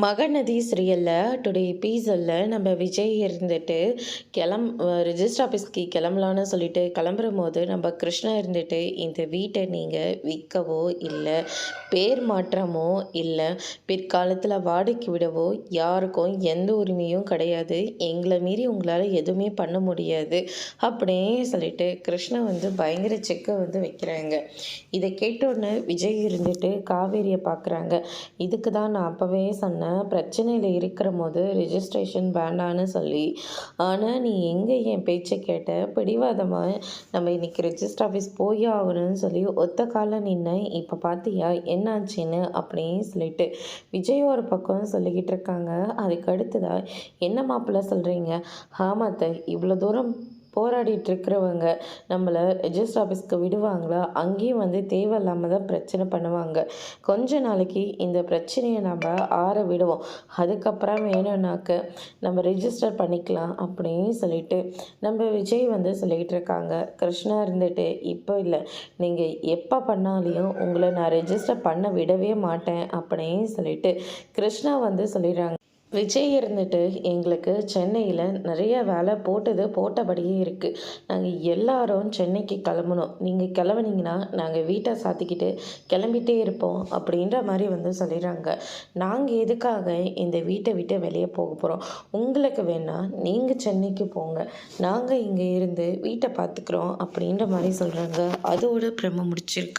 மகநதி சீரியலில் டுடே எபிசோடில் நம்ம விஜய் இருந்துட்டு ரிஜிஸ்டர் ஆஃபீஸ்க்கு கிளம்பலான்னு சொல்லிட்டு கிளம்பும்போது நம்ம கிருஷ்ணா இருந்துட்டு இந்த வீட்டை நீங்கள் விற்கவோ இல்லை பேர் மாற்றமோ இல்லை பிற்காலத்தில் வாடகைக்கு விடவோ யாருக்கும் எந்த உரிமையும் கிடையாது, எங்களை மீறி உங்களால் எதுவுமே பண்ண முடியாது அப்படியே சொல்லிட்டு கிருஷ்ணா பயங்கர செக்கை வைக்கிறாங்க. இதை கேட்டோன்னே விஜய் இருந்துட்டு காவேரியை பார்க்குறாங்க. இதுக்கு தான் நான் அப்போவே சொன்னேன், பிரச்சனையில் இருக்கிற போது ரிஜிஸ்ட்ரேஷன் வேண்டான்னு சொல்லி. ஆனால் நீ எங்கே என் பேச்சை கேட்ட? பிடிவாதமாக நம்ம இன்றைக்கி ரெஜிஸ்டர் ஆஃபீஸ் போய் ஆகணும்னு சொல்லி ஒத்த காலம் நின்று இப்போ பார்த்தியா என்னாச்சின்னு அப்படின்னு சொல்லிட்டு விஜய் ஒரு பக்கம் சொல்லிக்கிட்டு இருக்காங்க. அதுக்கு அடுத்ததாக என்ன மாப்பிள்ளை சொல்கிறீங்க? ஆமாத்த, இவ்வளோ தூரம் போராடிட்டு இருக்கிறவங்க நம்மளை ரெஜிஸ்டர் ஆஃபீஸ்க்கு விடுவாங்களா? அங்கேயும் தேவையில்லாமல் தான் பிரச்சனை பண்ணுவாங்க. கொஞ்ச நாளைக்கு இந்த பிரச்சனையை நம்ம ஆற விடுவோம், அதுக்கப்புறம் வேணும்னாக்க நம்ம ரெஜிஸ்டர் பண்ணிக்கலாம் அப்படின்னு சொல்லிட்டு நம்ம விஜய் சொல்லிகிட்டு இருக்காங்க. கிருஷ்ணா இருந்துட்டு இப்போ இல்லை, நீங்கள் எப்போ பண்ணாலையும் உங்களை நான் ரெஜிஸ்டர் பண்ண விடவே மாட்டேன் அப்படின்னு சொல்லிட்டு கிருஷ்ணா சொல்லிடுறாங்க. விஜய் இருந்துட்டு எங்களுக்கு சென்னையில் நிறைய வேலை போட்டபடியே இருக்குது, நாங்கள் எல்லாரும் சென்னைக்கு கிளம்பணும், நீங்கள் கிளம்புனீங்கன்னா நாங்கள் வீட்டை சாத்திக்கிட்டு கிளம்பிட்டே இருப்போம் அப்படின்ற மாதிரி சொல்லிடுறாங்க. நாங்கள் எதுக்காக இந்த வீட்டை விட்டு வெளியே போக போகிறோம்? உங்களுக்கு வேணால் நீங்கள் சென்னைக்கு போங்க, நாங்கள் இங்கே இருந்து வீட்டை பார்த்துக்குறோம் அப்படின்ற மாதிரி சொல்கிறாங்க. அதோட பிரம்ம முடிச்சிருக்கு.